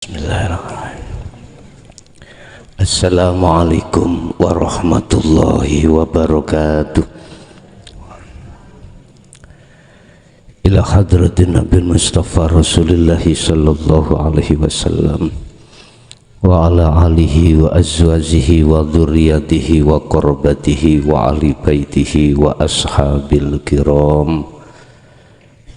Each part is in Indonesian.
Bismillahirrahmanirrahim. Assalamualaikum warahmatullahi wabarakatuh. Ila hadratin Nabi Mustafa Rasulullah sallallahu alaihi wasallam wa ala alihi wa azwajihi wa dzurriyyatihi wa qurabatihi wa ahli baitihi wa ashabil kiram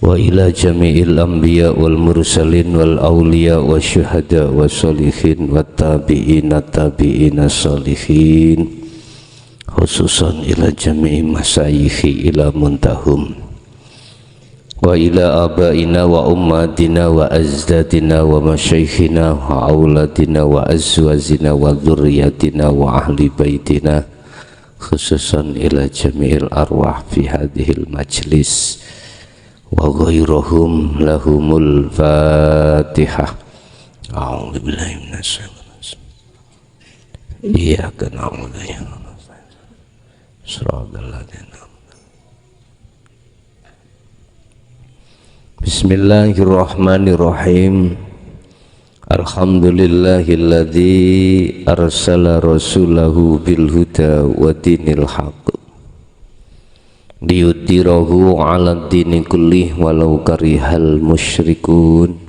wa ila jami'il anbiya wal mursalin wal awliya wa syuhada wa sholihin wa tabi'ina tabi'ina sholihin, khususan ila jami'i masayikhi ila muntahum wa ila abaina wa ummatina wa azdadina wa masyayikhina wa auladina wa azwazina wa dzurriyyatina wa ahli baitina, khususan ila jami'il arwah fi hadhil majlis wa ghairuhum lahumul fatihah. A'udzu billahi minasy syaithanir rajim. Iyyaka na'budu wa iyyaka nasta'in. Shiratal ladzina an'amta 'alaihim. Bismillahirrahmanirrahim. Alhamdulillahilladzi arsala rasulahu bil huda wa dinil haqq liyudhhirahu 'ala dini kullih walau karihal musyrikun.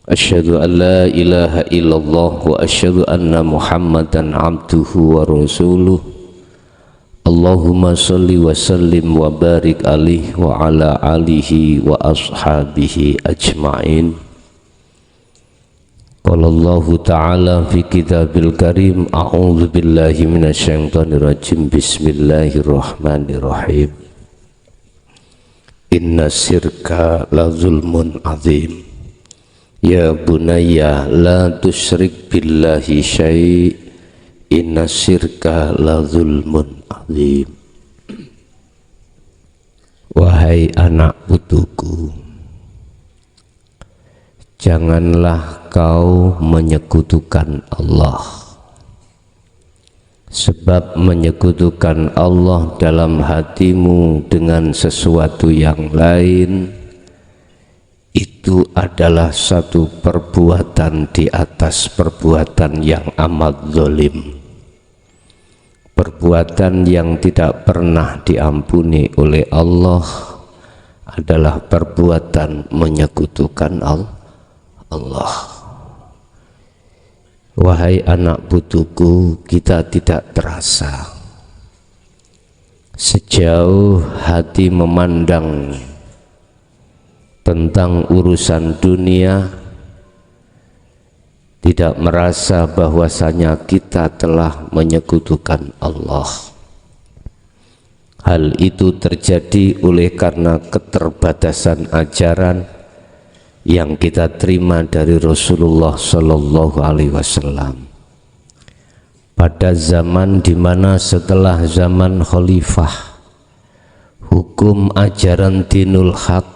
Asyhadu an la ilaha illallah wa asyhadu anna Muhammadan abduhu wa rasuluh. Allahumma shalli wa sallim wa barik alaihi wa ala alihi wa ashabihi ajma'in. Qala Allahu ta'ala fi kitabil karim, a'udzu billahi minasyaitonir rajim, bismillahirrahmanirrahim. Inna syirka la zulmun azim, ya bunayya la tusyrik billahi syai', inna syirka la zulmun azim. Wahai anak putuku, janganlah kau menyekutukan Allah, sebab menyekutukan Allah dalam hatimu dengan sesuatu yang lain itu adalah satu perbuatan di atas perbuatan yang amat zalim, perbuatan yang tidak pernah diampuni oleh Allah adalah perbuatan menyekutukan Allah. Wahai anak putuku, kita tidak terasa sejauh hati memandang tentang urusan dunia, tidak merasa bahwasanya kita telah menyekutukan Allah. Hal itu terjadi oleh karena keterbatasan ajaran yang kita terima dari Rasulullah Sallallahu Alaihi Wasallam pada zaman dimana setelah zaman khalifah, hukum ajaran dinul haq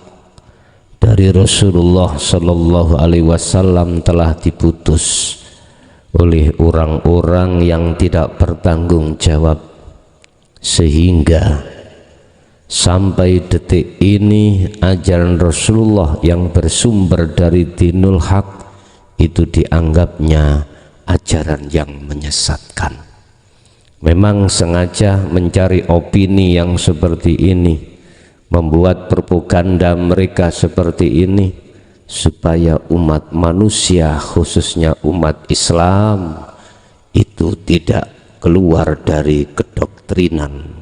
dari Rasulullah Sallallahu Alaihi Wasallam telah diputus oleh orang-orang yang tidak bertanggung jawab, sehingga sampai detik ini ajaran Rasulullah yang bersumber dari dinul haq itu dianggapnya ajaran yang menyesatkan. Memang sengaja mencari opini yang seperti ini, membuat propaganda mereka seperti ini supaya umat manusia, khususnya umat Islam, itu tidak keluar dari kedoktrinan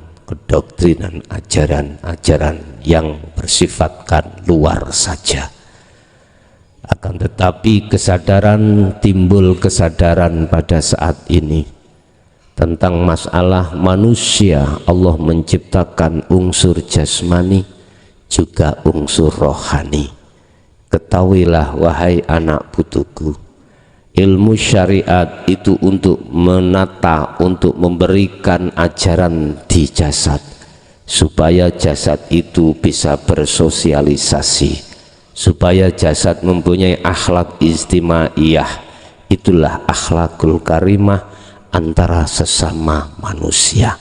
ajaran-ajaran yang bersifatkan luar saja. Akan tetapi timbul kesadaran pada saat ini tentang masalah manusia. Allah menciptakan unsur jasmani juga unsur rohani. Ketahuilah wahai anak putuku, ilmu syariat itu untuk menata, untuk memberikan ajaran di jasad, supaya jasad itu bisa bersosialisasi, supaya jasad mempunyai akhlak istimaiyah. Itulah akhlakul karimah antara sesama manusia.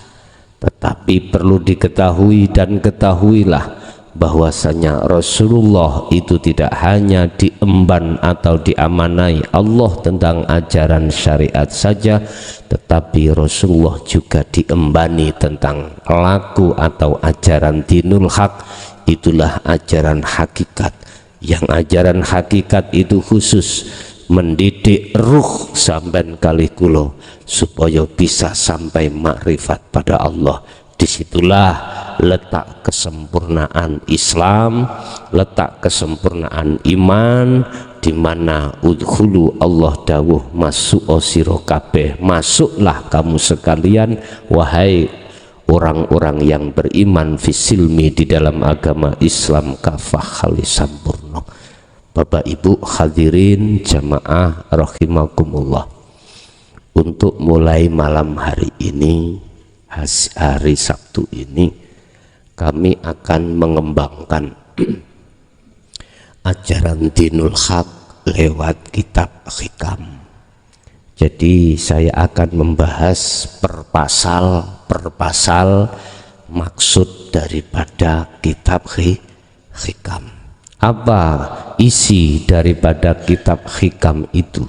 Tetapi perlu diketahui dan ketahuilah bahwasanya Rasulullah itu tidak hanya diemban atau diamanai Allah tentang ajaran syariat saja, tetapi Rasulullah juga diembani tentang laku atau ajaran dinul haq. Itulah ajaran hakikat, yang ajaran hakikat itu khusus mendidik ruh sampean kali kulo supaya bisa sampai makrifat pada Allah. Disitulah letak kesempurnaan Islam, letak kesempurnaan iman, di mana udkhulu Allah dawuh masuk sira kabeh, masuklah kamu sekalian wahai orang-orang yang beriman fisilmi di dalam agama Islam kafah khalis sampurna. Bapak Ibu hadirin jamaah rahimakumullah, untuk mulai malam hari ini, hari Sabtu ini, kami akan mengembangkan ajaran dinul haq lewat kitab hikam. Jadi saya akan membahas per pasal maksud daripada kitab hikam. Apa isi daripada kitab hikam itu?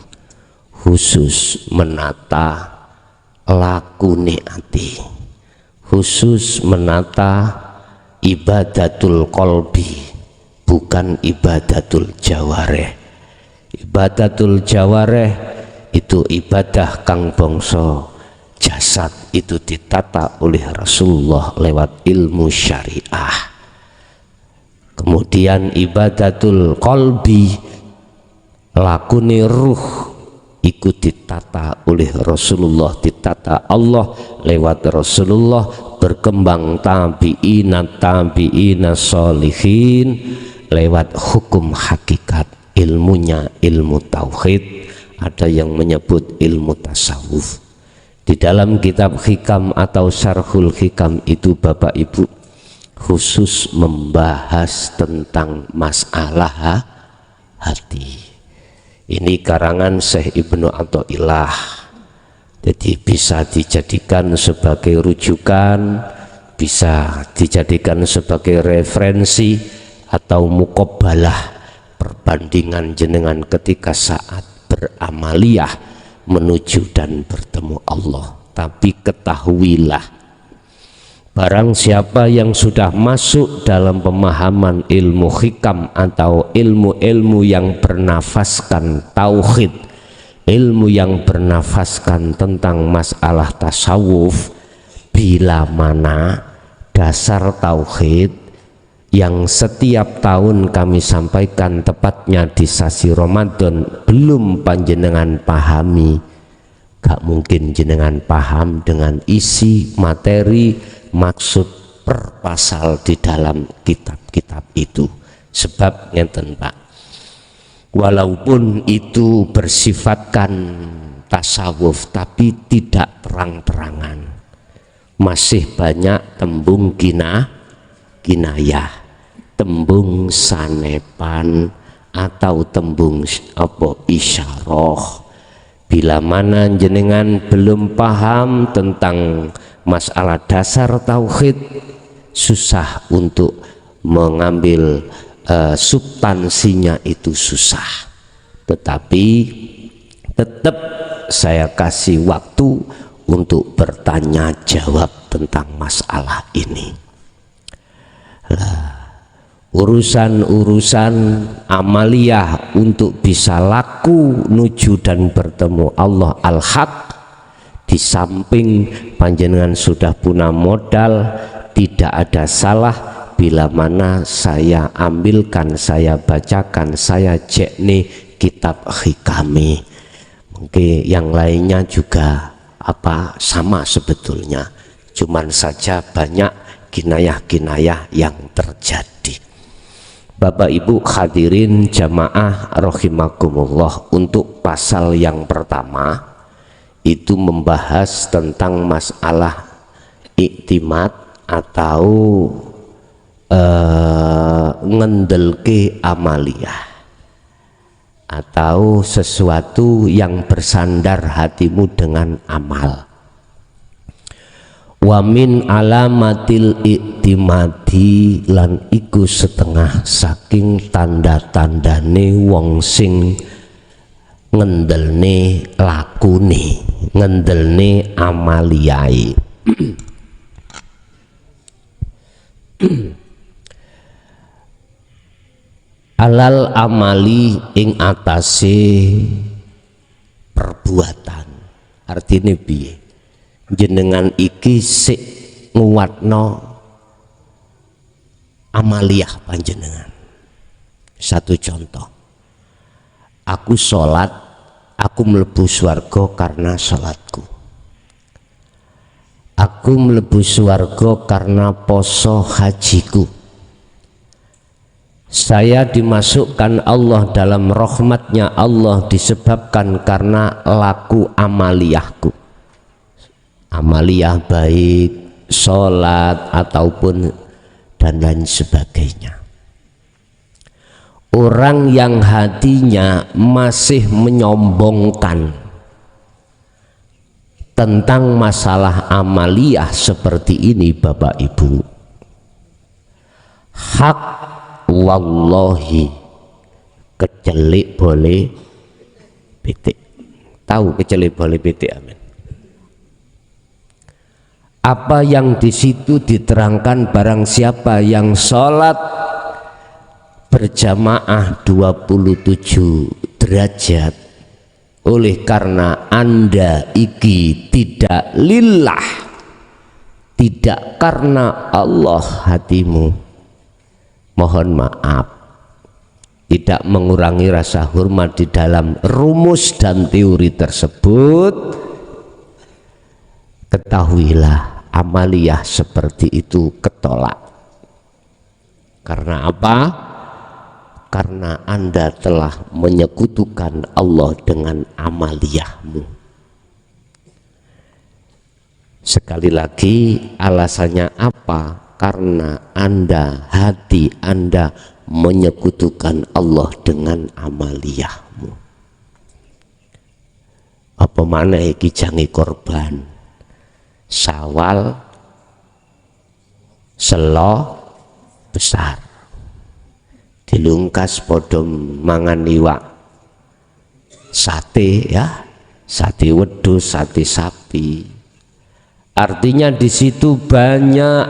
Khusus menata lakune ati, khusus menata ibadatul qalbi, bukan ibadatul jawareh. Ibadatul jawareh itu ibadah kang bangsa jasad, itu ditata oleh Rasulullah lewat ilmu syariah. Kemudian ibadatul qalbi, lakune ruh, ikut ditata oleh Rasulullah, ditata Allah lewat Rasulullah, berkembang tabi'ina sholihin lewat hukum hakikat, ilmunya ilmu tauhid, ada yang menyebut ilmu tasawuf. Di dalam kitab hikam atau syarhul hikam itu Bapak Ibu khusus membahas tentang masalah hati. Ini karangan Syekh Ibnu Athaillah, jadi bisa dijadikan sebagai rujukan, bisa dijadikan sebagai referensi atau muqabbalah, perbandingan jenengan ketika saat beramaliyah menuju dan bertemu Allah. Tapi ketahuilah, barang siapa yang sudah masuk dalam pemahaman ilmu hikam atau ilmu-ilmu yang bernafaskan tauhid, ilmu yang bernafaskan tentang masalah tasawuf, bila mana dasar tauhid yang setiap tahun kami sampaikan tepatnya di sasi Ramadan belum panjenengan pahami, gak mungkin jenengan paham dengan isi materi maksud per pasal di dalam kitab-kitab itu. Sebab ngeten Pak, walaupun itu bersifatkan tasawuf tapi tidak terang-terangan, masih banyak tembung kinayah, tembung sanepan atau tembung isyarah. Bila mana jenengan belum paham tentang masalah dasar tauhid, susah untuk mengambil substansinya, itu susah. Tetapi tetap saya kasih waktu untuk bertanya jawab tentang masalah ini. Urusan-urusan amaliyah untuk bisa laku nuju dan bertemu Allah al-haq, di samping panjenengan sudah punya modal, tidak ada salah bila mana saya ambilkan, saya bacakan, saya cek nih kitab hikami. Mungkin yang lainnya juga sama sebetulnya, cuman saja banyak kinayah-kinayah yang terjadi. Bapak Ibu hadirin jamaah rahimakumullah, untuk pasal yang pertama itu membahas tentang masalah iktimat atau ngendelke amaliyah, atau sesuatu yang bersandar hatimu dengan amal. Wa min alamatil iktimadi lan iku setengah saking tanda-tandane wong sing ngendelne lakune, ngendelne amaliyai. Alal amali ing atase perbuatan. Artine piye? Jenengan iki sik nguwatno amaliyah panjenengan. Satu contoh, aku sholat, aku mlebu swarga karena sholatku. Aku mlebu swarga karena poso hajiku. Saya dimasukkan Allah dalam rahmatnya Allah disebabkan karena laku amaliyahku. Amaliyah baik, sholat ataupun dan lain sebagainya. Orang yang hatinya masih menyombongkan tentang masalah amaliyah seperti ini Bapak Ibu, hak wallahi kecelik boleh pitik. Tahu kecelik boleh pitik? Amin. Apa yang di situ diterangkan, barang siapa yang sholat berjamaah 27 derajat oleh karena Anda iki tidak lillah, tidak karena Allah hatimu, mohon maaf, tidak mengurangi rasa hormat di dalam rumus dan teori tersebut. Ketahuilah amaliyah seperti itu ketolak. Karena apa? Karena Anda telah menyekutukan Allah dengan amaliyahmu. Sekali lagi, alasannya apa? Karena Anda, hati Anda menyekutukan Allah dengan amaliyahmu. Apa mana iki jange korban? Sawal selo besar dilungkas podo mangan iwak sate, ya, sate wedhus, sate sapi. Artinya di situ banyak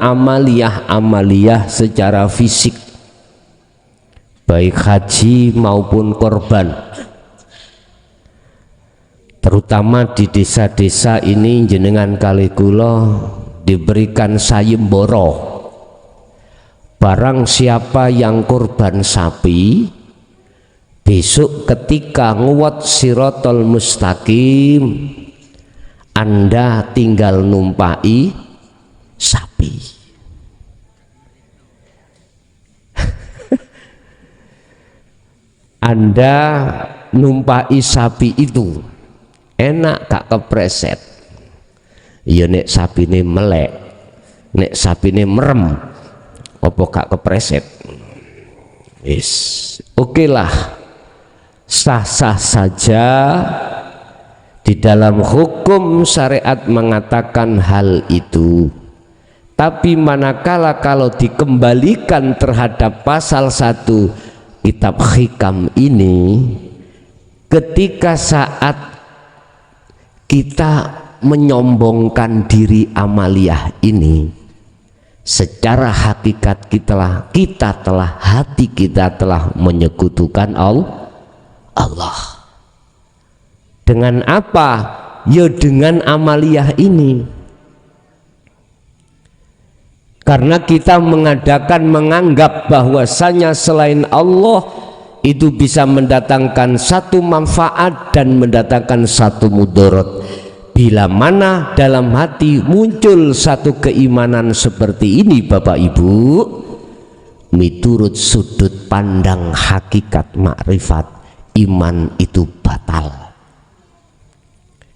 amaliyah secara fisik, baik haji maupun korban. Terutama di desa-desa ini jenengan kali kula diberikan sayembara. Barang siapa yang korban sapi, besok ketika nguwat sirotol mustaqim, Anda tinggal numpai sapi. Anda numpai sapi itu enak gak kepreset? Ya nek sapine melek, nek sapine merem, apa gak kepreset? Yes, oke lah, sah-sah saja. Di dalam hukum syariat mengatakan hal itu. Tapi manakala kalau dikembalikan terhadap pasal 1 kitab hikam ini, ketika saat kita menyombongkan diri amaliyah ini, secara hakikat hati kita telah menyekutukan Allah. Dengan apa? Ya dengan amaliyah ini. Karena kita menganggap bahwasanya selain Allah itu bisa mendatangkan satu manfaat dan mendatangkan satu mudarat. Bila mana dalam hati muncul satu keimanan seperti ini Bapak Ibu, miturut sudut pandang hakikat makrifat, iman itu batal.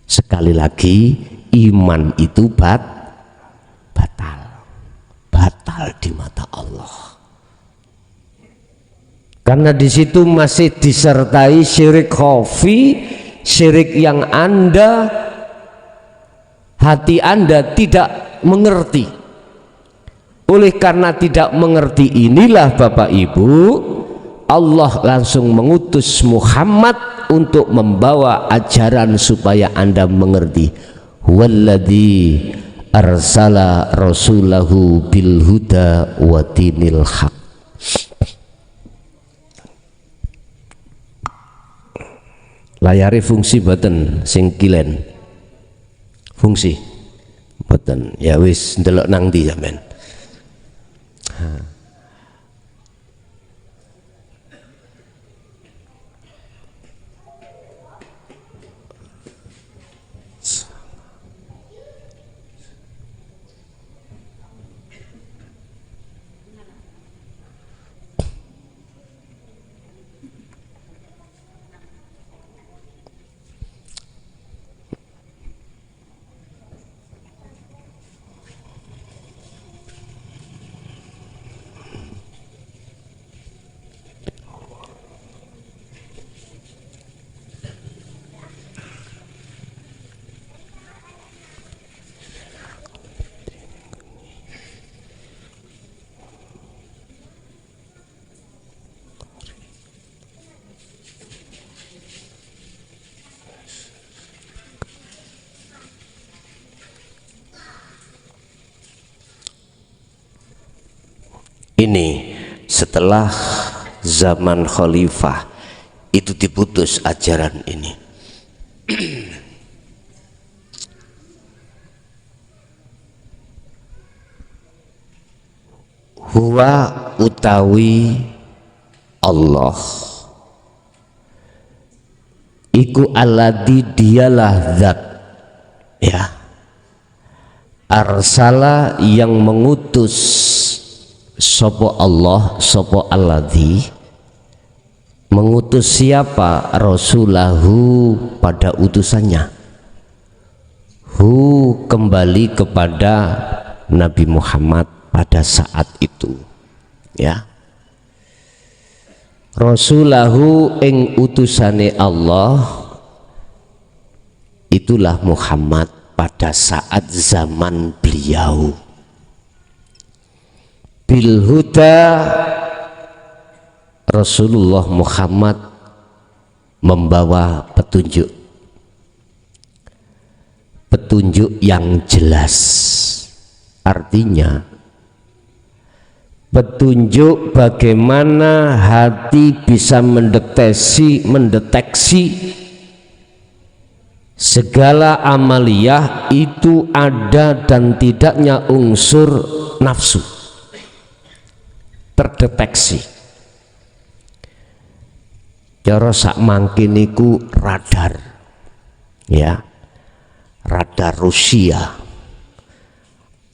Sekali lagi, iman itu batal di mata Allah. Karena di situ masih disertai syirik khafi, syirik yang hati Anda tidak mengerti. Oleh karena tidak mengerti inilah Bapak Ibu, Allah langsung mengutus Muhammad untuk membawa ajaran supaya Anda mengerti. Walladzi arsala rasulahu bil huda wa dinil haq. Layari fungsi boten sing kilen. Fungsi boten. Ya wis ndelok nang ndi sampean. Ini setelah zaman khalifah itu diputus ajaran ini. Huwa utawi Allah iku alladzi dialah zat, ya, arsala yang mengutus, sopo Allah, sopo alladzi mengutus siapa, rasulahu pada utusannya, hu kembali kepada Nabi Muhammad pada saat itu, ya, rasulahu ing utusane Allah, itulah Muhammad pada saat zaman beliau. Bil huda, Rasulullah Muhammad membawa petunjuk, petunjuk yang jelas. Artinya petunjuk bagaimana hati bisa mendeteksi segala amaliyah itu ada dan tidaknya unsur nafsu, terdeteksi. Cara sak mangkin niku radar, ya, radar Rusia.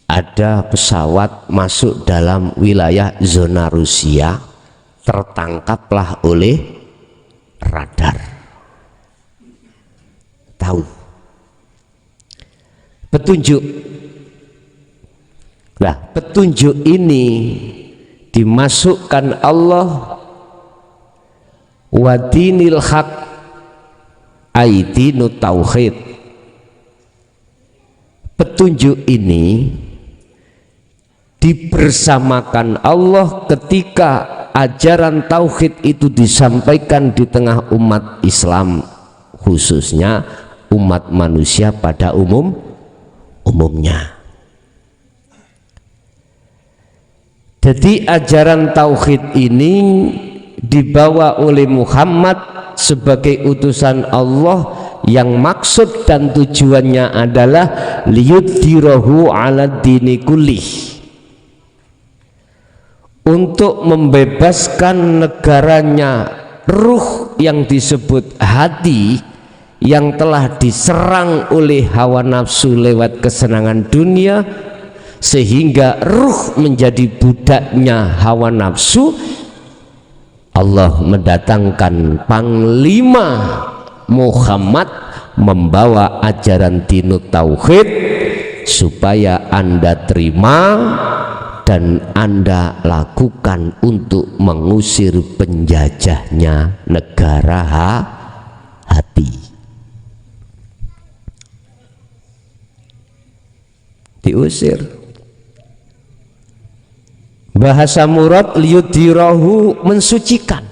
Ada pesawat masuk dalam wilayah zona Rusia, tertangkaplah oleh radar. Tahu petunjuk. Nah, petunjuk ini dimasukkan Allah wa dinil haq, aidinu tauhid. Petunjuk ini dibersamakan Allah ketika ajaran tauhid itu disampaikan di tengah umat Islam, khususnya umat manusia pada umumnya. Jadi ajaran tauhid ini dibawa oleh Muhammad sebagai utusan Allah yang maksud dan tujuannya adalah liyudhirahu ala dini kullih, untuk membebaskan negaranya ruh yang disebut hati yang telah diserang oleh hawa nafsu lewat kesenangan dunia, sehingga ruh menjadi budaknya hawa nafsu. Allah mendatangkan panglima Muhammad membawa ajaran dinut tauhid supaya Anda terima dan Anda lakukan untuk mengusir penjajahnya negara hati. diusir. Bahasa murad liyudhirahu, mensucikan.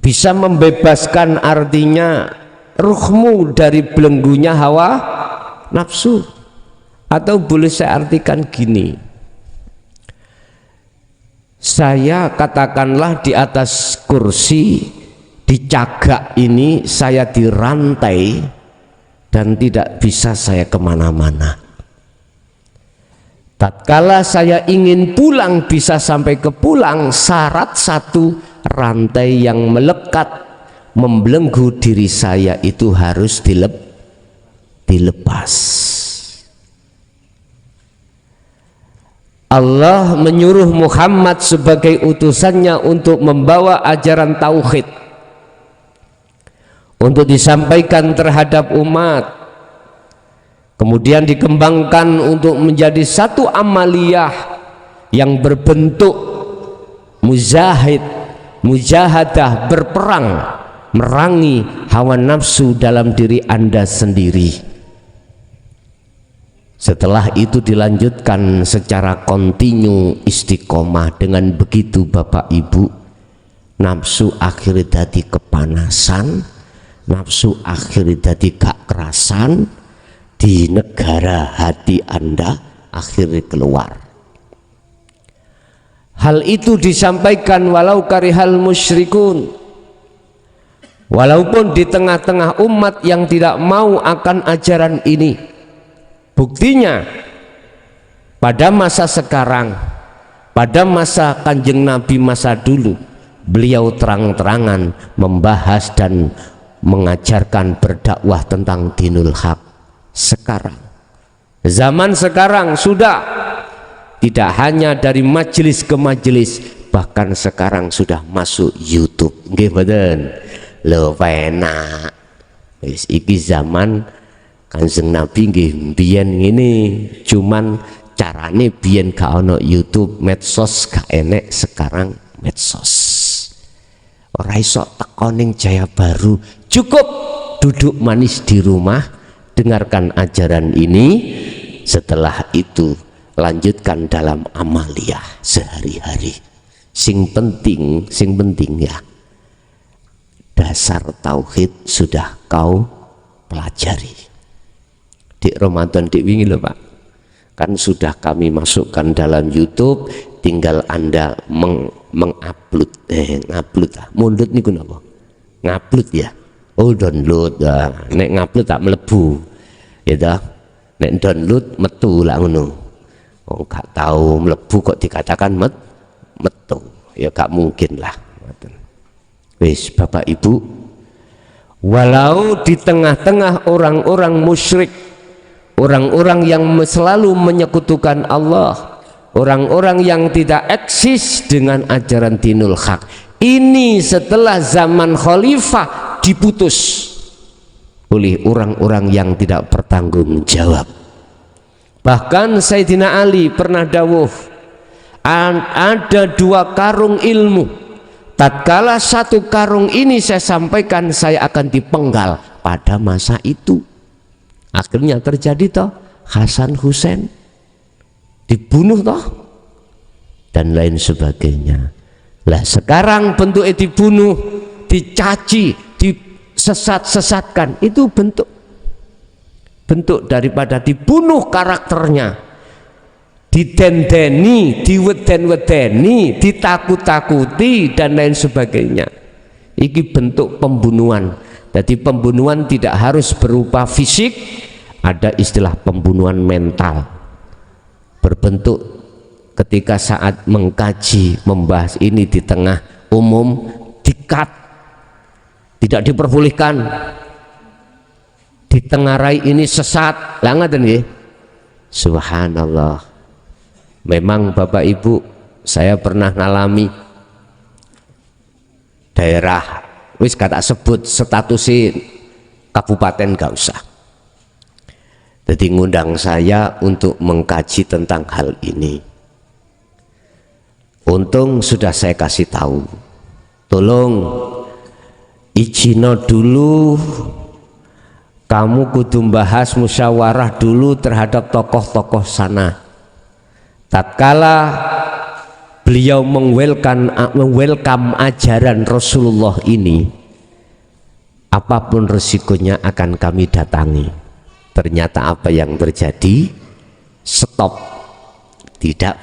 Bisa membebaskan artinya ruhmu dari belenggunya hawa nafsu. Atau boleh saya artikan gini, saya katakanlah di atas kursi, di cagak ini saya dirantai dan tidak bisa saya kemana-mana. Tatkala saya ingin pulang bisa sampai ke pulang, syarat satu, rantai yang melekat membelenggu diri saya itu harus dilepas. Allah menyuruh Muhammad sebagai utusannya untuk membawa ajaran tauhid, untuk disampaikan terhadap umat, kemudian dikembangkan untuk menjadi satu amaliyah yang berbentuk mujahadah, berperang merangi hawa nafsu dalam diri Anda sendiri. Setelah itu dilanjutkan secara kontinu istiqomah. Dengan begitu Bapak Ibu, nafsu akhirnya dadi kepanasan, nafsu akhirnya dadi gak kerasan, di negara hati Anda akhirnya keluar. Hal itu disampaikan walau karihal musyrikun, walaupun di tengah-tengah umat yang tidak mau akan ajaran ini. Buktinya pada masa sekarang, pada masa Kanjeng Nabi masa dulu, beliau terang-terangan membahas dan mengajarkan berdakwah tentang dinul haq. Sekarang, zaman sekarang sudah tidak hanya dari majelis ke majelis, bahkan sekarang sudah masuk YouTube. Nggih mboten? Lho penak. Wis iki zaman Kanjeng Nabi nggih biyen ngene, cuman carane biyen gak ono YouTube, medsos gak enek, sekarang medsos. Ora iso teko ning Jaya Baru, cukup duduk manis di rumah, dengarkan ajaran ini, setelah itu lanjutkan dalam amaliyah sehari-hari. Sing penting ya, dasar tauhid sudah kau pelajari. Di Ramadan di wingi loh Pak, kan sudah kami masukkan dalam YouTube, tinggal Anda mengupload, mundut niku napa? Ngupload ya. Oh download, nek ngupload tak melebu, ya dah. Nek download metu lah ngono. Oh gak tahu melebu kok dikatakan metu, ya gak mungkin lah. Wis Bapak Ibu, walau di tengah-tengah orang-orang musyrik, orang-orang yang selalu menyekutukan Allah, orang-orang yang tidak eksis dengan ajaran dinul haq, ini setelah zaman khalifah diputus oleh orang-orang yang tidak bertanggung jawab. Bahkan Sayyidina Ali pernah dawuh, ada 2 karung ilmu, tatkala 1 karung ini saya sampaikan, saya akan dipenggal pada masa itu. Akhirnya terjadi toh, Hasan Hussein dibunuh toh, dan lain sebagainya. Lah sekarang bentuknya dibunuh, dicaci, disesat-sesatkan, itu bentuk daripada dibunuh karakternya, didendeni, diweden-wedeni, ditakut-takuti dan lain sebagainya. Ini bentuk pembunuhan. Jadi pembunuhan tidak harus berupa fisik, ada istilah pembunuhan mental, berbentuk ketika saat mengkaji, membahas ini di tengah umum, dikat, tidak diperbolehkan, ditengarai ini sesat, lah ngaten nggih. Subhanallah. Memang Bapak Ibu, saya pernah ngalami daerah, wis kata sebut statusnya kabupaten gak usah. Jadi ngundang saya untuk mengkaji tentang hal ini. Untung sudah saya kasih tahu, tolong izino dulu kamu kudu bahas musyawarah dulu terhadap tokoh-tokoh sana. Tatkala beliau mengwelcome ajaran Rasulullah ini, apapun resikonya akan kami datangi. Ternyata apa yang terjadi? Stop, tidak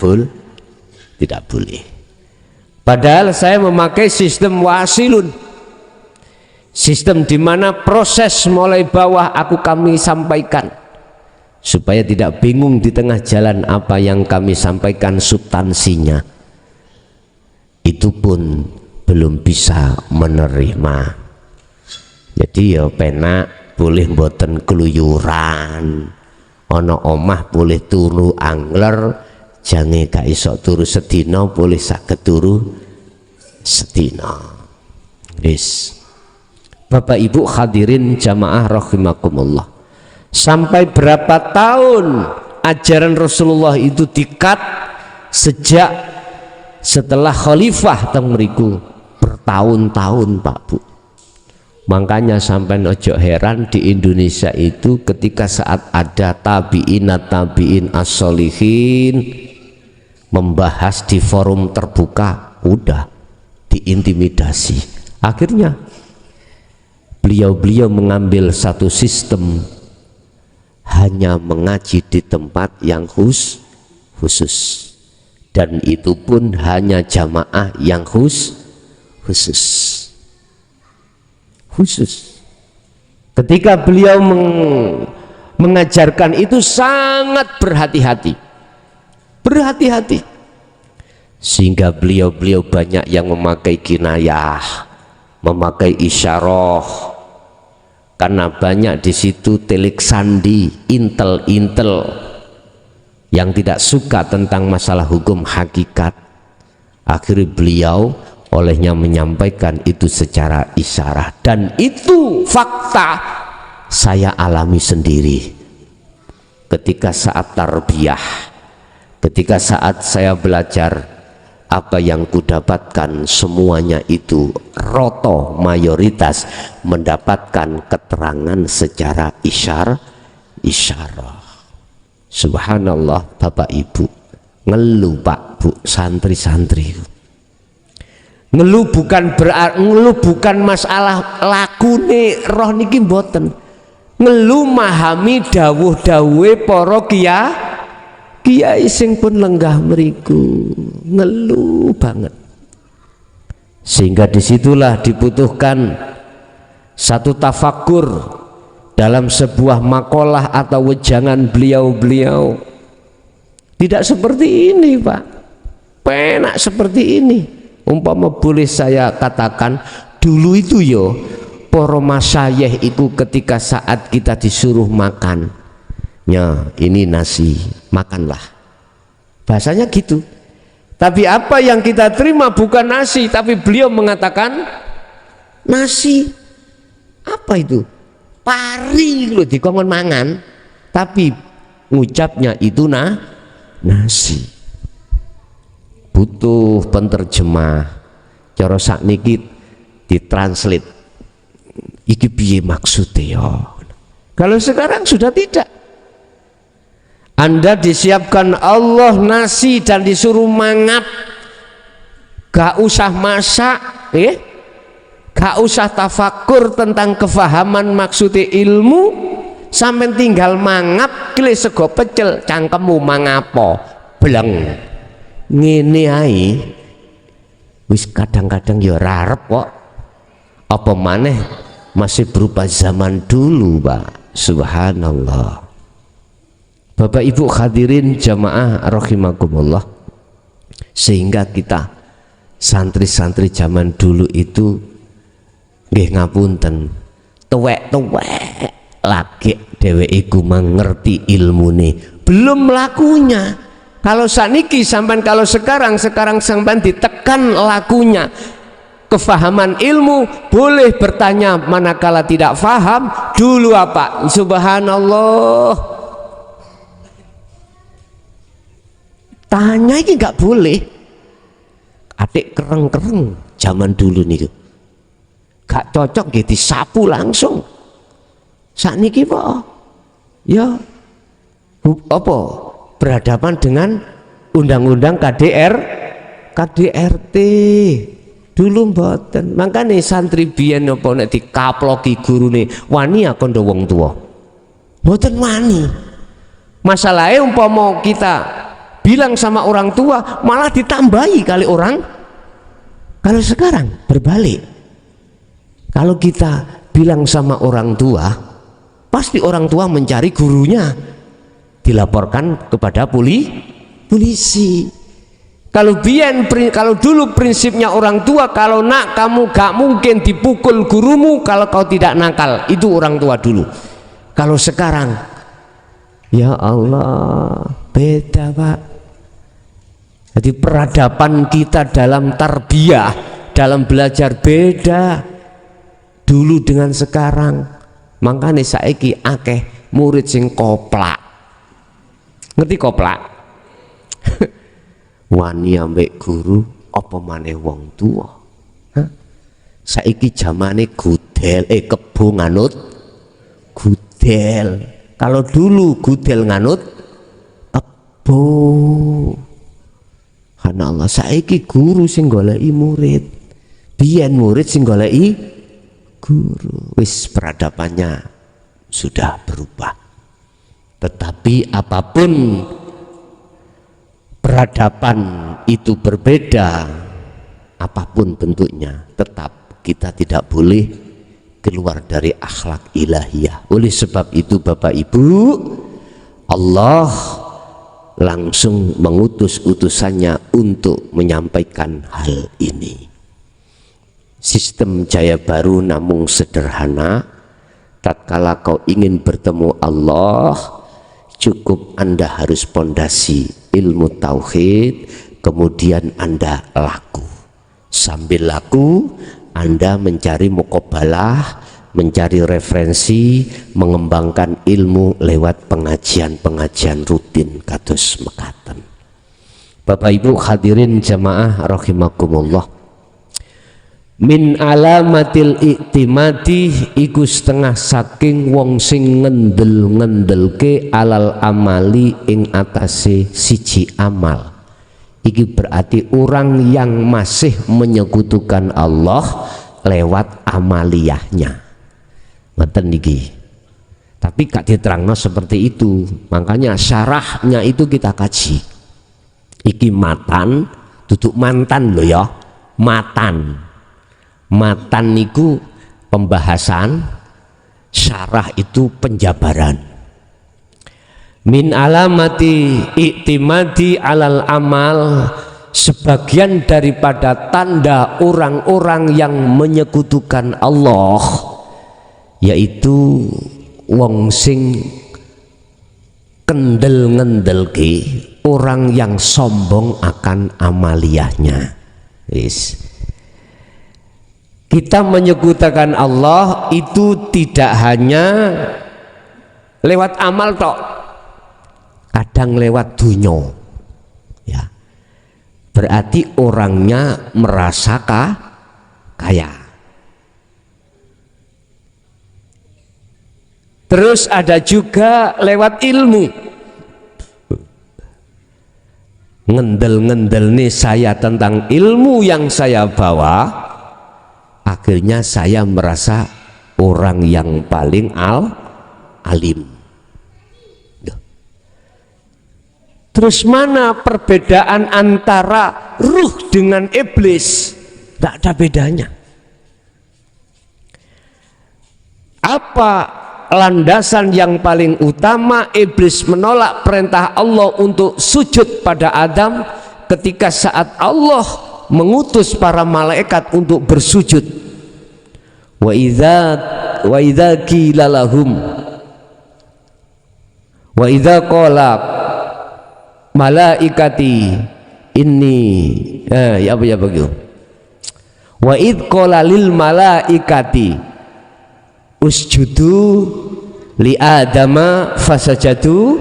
boleh. Padahal saya memakai sistem wasilun, sistem di mana proses mulai bawah kami sampaikan, supaya tidak bingung di tengah jalan apa yang kami sampaikan substansinya. Itu pun belum bisa menerima. Jadi ya penak, boleh mboten keluyuran, ana omah boleh turu angler, jange gak iso turu sedina boleh saged turu sedina. Wis. Bapak Ibu hadirin jamaah rahimakumullah, sampai berapa tahun ajaran Rasulullah itu dikat sejak setelah khalifah teng mriku bertahun-tahun Pak Bu. Makanya sampai ojo heran di Indonesia itu ketika saat ada tabi'in as-solihin membahas di forum terbuka udah diintimidasi. Akhirnya beliau mengambil satu sistem, hanya mengaji di tempat yang khusus, dan itu pun hanya jamaah yang khusus. Ketika beliau mengajarkan itu sangat berhati-hati, sehingga beliau banyak yang memakai kinayah, memakai isyarah, karena banyak di situ telik sandi, intel yang tidak suka tentang masalah hukum hakikat. Akhirnya beliau olehnya menyampaikan itu secara isyarat, dan itu fakta saya alami sendiri ketika saat tarbiyah, ketika saat saya belajar. Apa yang kudapatkan semuanya itu roto mayoritas mendapatkan keterangan secara isyarah. Subhanallah Bapak Ibu, ngeluh Pak Bu, santri-santri ngeluh bukan masalah lakune roh niki mboten, ngeluh mahami dawuh-dawuhe para kiai sing pun lenggah mriku, ngeluh banget. Sehingga disitulah dibutuhkan satu tafakur dalam sebuah makalah atau wejangan beliau. Tidak seperti ini Pak, penak seperti ini. Umpama boleh saya katakan, dulu itu yo para masyayikh itu ketika saat kita disuruh makan, ya ini nasi, makanlah, bahasanya gitu. Tapi apa yang kita terima bukan nasi, tapi beliau mengatakan nasi. Apa itu? Pari loh dikongkon mangan, tapi ngucapnya itu nasi. Butuh penterjemah, cara sakniki ditranslate iki piye maksudnya ya. Kalau sekarang sudah tidak. Anda disiapkan Allah nasi dan disuruh mangap, gak usah masak, gak usah tafakur tentang kefahaman maksudnya ilmu, sampai tinggal mangap kile sego pecel, cangkemmu mangapo bleng ngene ae. Wis kadang-kadang ya rarep kok, apa maneh masih berupa zaman dulu Pak. Subhanallah. Bapak Ibu hadirin jamaah rahimakumullah, sehingga kita santri-santri zaman dulu itu nggih ngapunten tuwek-tuwek lagi dheweke iku mengerti ilmune, belum lakunya. Kalau saniki sampean, kalau sekarang sampean ditekan lakunya, kefahaman ilmu, boleh bertanya manakala tidak faham dulu apa? Subhanallah, tanya ini nggak boleh. Adik kereng-kereng zaman dulu nih gak cocok gitu, disapu langsung. Sakniki po ya apa berhadapan dengan undang-undang KDRT dulu mboten. Makanya santri biyen apa nek dikaploki gurune wani kondo wong tua mboten wani. Masalahnya umpama kita bilang sama orang tua malah ditambahi kali orang. Kalau sekarang berbalik, kalau kita bilang sama orang tua pasti orang tua mencari gurunya, dilaporkan kepada polisi. Kalau dulu prinsipnya orang tua, kalau nak kamu gak mungkin dipukul gurumu kalau kau tidak nakal, itu orang tua dulu. Kalau sekarang ya Allah beda Pak. Jadi peradaban kita dalam tarbiyah, dalam belajar beda dulu dengan sekarang. Makanya saiki akeh murid sing koplak. Ngerti koplak? Wani ambek guru apa maneh wong tua. Saiki zamane gudel kebo nganut gudel. Kalau dulu gudel nganut kebo. Karena Allah saiki guru sing goleki murid, biyen murid sing goleki guru. Wis peradabannya sudah berubah. Tetapi apapun peradaban itu berbeda, apapun bentuknya, tetap kita tidak boleh keluar dari akhlak ilahiyah. Oleh sebab itu Bapak Ibu, Allah langsung mengutus utusannya untuk menyampaikan hal ini. Sistem Jaya Baru namun sederhana. Tatkala kau ingin bertemu Allah, cukup Anda harus pondasi ilmu tauhid, kemudian Anda laku. Sambil laku Anda mencari muqabalah, mencari referensi, mengembangkan ilmu lewat pengajian-pengajian rutin kados mekaten. Bapak Ibu hadirin jamaah rahimakumullah. Min alamatil iktimadi iku setengah saking wong sing ngendel-ngendelke alal amali ing atase siji amal. Iki berarti orang yang masih menyekutukan Allah lewat amaliyahnya. Ngeten niki. Tapi gak diterangno seperti itu. Makanya syarahnya itu kita kaji. Iki matan, duduk mantan loh ya. Matan. Matan niku pembahasan, syarah itu penjabaran. Min alamati iktimadi alal amal, sebagian daripada tanda orang-orang yang menyekutukan Allah, yaitu wong sing kendel-ngendelke, orang yang sombong akan amaliyahnya. Kita menyekutukan Allah itu tidak hanya lewat amal tok, kadang lewat dunya. Ya. Berarti orangnya merasa kaya. Terus ada juga lewat ilmu. Ngendel-ngendel nih saya tentang ilmu yang saya bawa, akhirnya saya merasa orang yang paling alim. Terus mana perbedaan antara ruh dengan iblis? Tidak ada bedanya. Apa landasan yang paling utama iblis menolak perintah Allah untuk sujud pada Adam ketika saat Allah mengutus para malaikat untuk bersujud? Wa idza qila lahum wa idza qala malaikati inni ya begitu. Wa id qala lil malaikati usjudu li adama fasajadu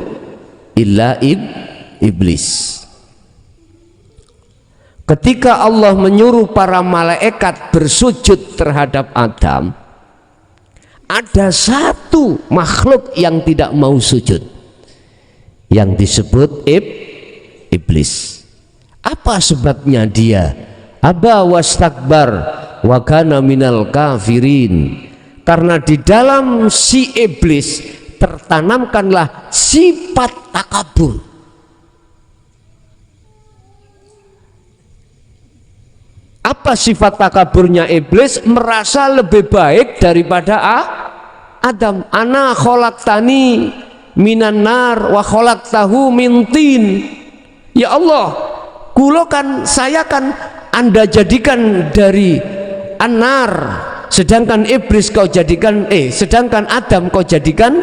illa iblis. Ketika Allah menyuruh para malaikat bersujud terhadap Adam, ada satu makhluk yang tidak mau sujud, yang disebut iblis. Apa sebabnya dia? Aba wastakbar wa kana minal kafirin. Karena di dalam si iblis tertanamkanlah sifat takabur. Apa sifat takaburnya iblis? Merasa lebih baik daripada Adam. Ana khalaqtani minan nar wa khalaqtahu min tin. Ya Allah, saya kan Anda jadikan dari anar, sedangkan iblis kau jadikan sedangkan Adam kau jadikan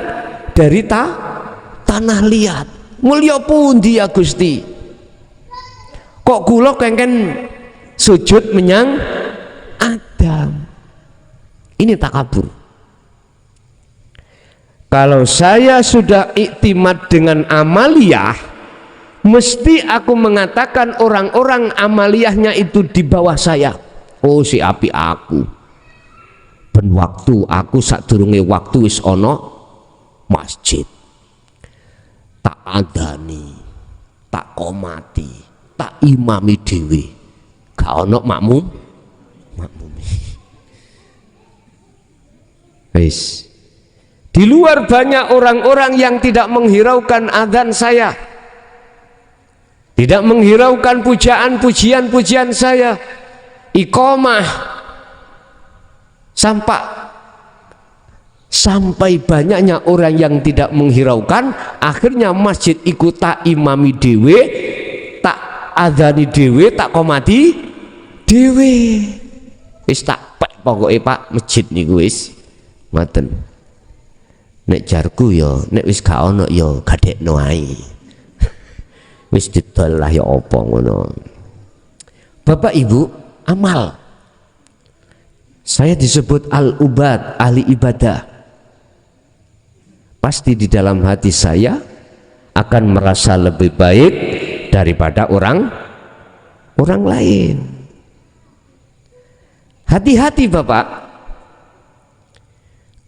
dari tanah liat. Mulya pundi ya Gusti? Kok kula kengken sujud menyang Adam? Ini takabur. Kalau saya sudah iktimat dengan amaliyah, mesti aku mengatakan orang-orang amaliyahnya itu di bawah saya. Oh si api aku. Ben waktu aku sadurunge waktu wis ana masjid. Tak adani, tak komati, tak imami dhewe. Gak ana makmum. Wis. Di luar banyak orang-orang yang tidak menghiraukan adzan saya, tidak menghiraukan pujian-pujian saya, iqamah, sampai banyaknya orang yang tidak menghiraukan. Akhirnya masjid ikut tak imami dewe, tak adzani dewe, tak komati dewe. Wis tak pokoknya Pak masjid niku wis ngoten. Nek jarku ya, nek wis gak ono ya gadekno ae. Wis didol lah ya apa ngono. Bapak Ibu, amal. Saya disebut al-ubad, ahli ibadah. Pasti di dalam hati saya akan merasa lebih baik daripada orang lain. Hati-hati Bapak.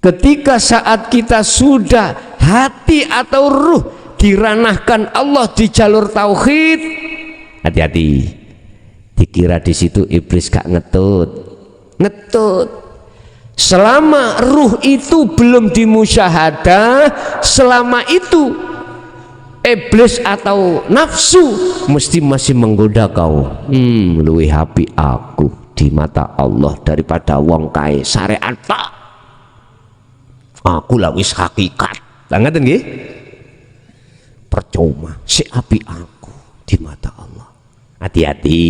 Ketika saat kita sudah hati atau ruh diranahkan Allah di jalur tauhid, hati-hati. Dikira di situ iblis gak ngetut. Selama ruh itu belum dimusyahadah, selama itu iblis atau nafsu mesti masih menggoda kau. Luwih api aku di mata Allah daripada wong kae syariat Pak. Aku lah wis hakikat. Banget nggih? Percuma si api aku di mata Allah. Hati-hati.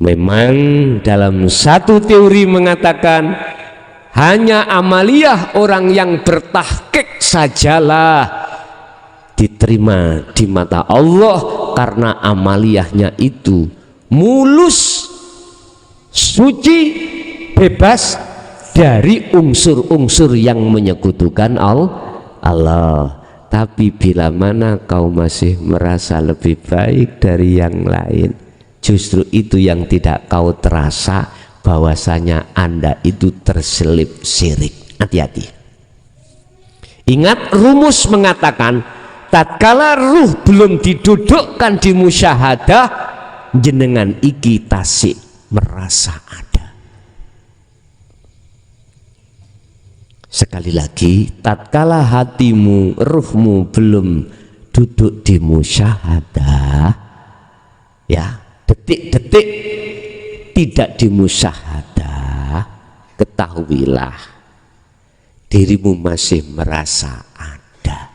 Memang dalam satu teori mengatakan hanya amaliyah orang yang bertahqiq sajalah diterima di mata Allah, karena amaliyahnya itu mulus, suci, bebas dari unsur-unsur yang menyekutukan Allah. Tapi bila mana kau masih merasa lebih baik dari yang lain, justru itu yang tidak kau terasa bahwasanya Anda itu terselip syirik. Hati-hati. Ingat, rumus mengatakan tatkala ruh belum didudukkan di musyahadah, jenengan iki tasik merasa ada. Sekali lagi, tatkala hatimu, ruhmu belum duduk di musyahadah, ya, detik-detik tidak di musyahadah, ketahuilah dirimu masih merasa ada.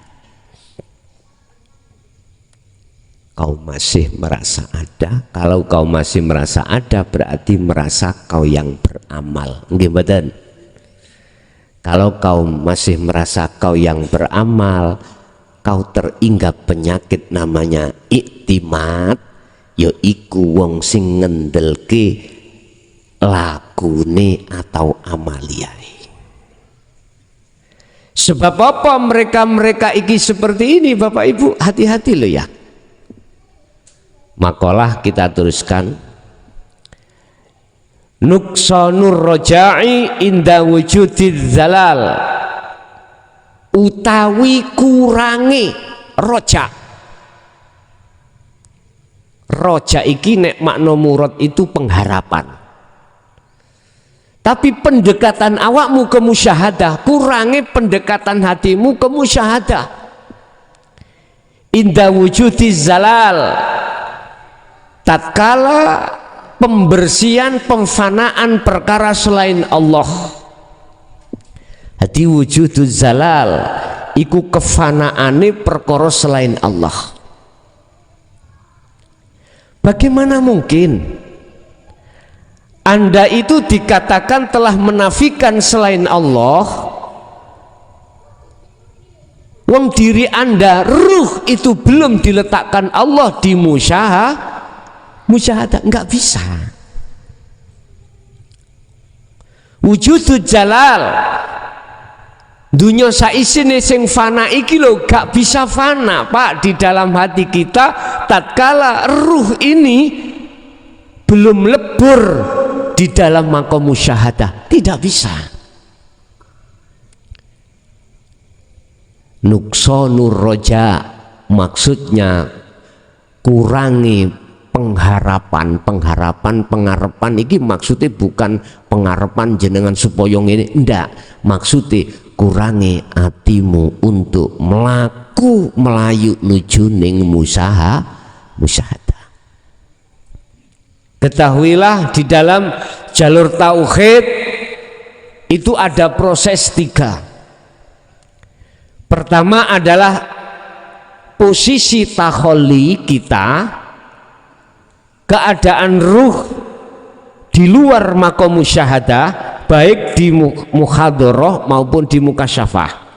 Kau masih merasa ada. Kalau kau masih merasa ada, berarti merasa kau yang beramal. Nggih mboten? Kalau kau masih merasa kau yang beramal, kau teringgap penyakit namanya iktimat, yaiku wong sing ngendelke lakune atau amaliyai. Sebab apa mereka iki seperti ini Bapak Ibu? Hati-hati loh ya. Makalah kita teruskan. nuqsanur roja'i inda wujudiz zalal, utawi kurangi roja. Roja iki nek makna murad itu pengharapan. Tapi pendekatan awakmu ke musyahadah, kurangi pendekatan hatimu ke musyahadah. Inda wujudiz zalal, tatkala pembersihan pemfanaan perkara selain Allah. Hati wujuduz zalal iku kefanaane perkara selain Allah. Bagaimana mungkin Anda itu dikatakan telah menafikan selain Allah, wong diri Anda, ruh itu belum diletakkan Allah di musyahadah? Enggak bisa. Wujudul jalal, dunia saisine sing fana iki lho gak bisa fana Pak di dalam hati kita tatkala ruh ini belum lebur di dalam maqam musyahadah, tidak bisa. Nuqsanur roja maksudnya kurangi pengharapan iki maksudnya bukan pengharapan jenengan supaya ini, ndak, maksudnya kurangi hatimu untuk melayu nuju ning musyahadah. Ketahuilah di dalam jalur tauhid itu ada proses 3. Pertama adalah posisi takholli kita, keadaan ruh di luar maqam musyahadah, baik di muhadharah maupun di mukasyafah.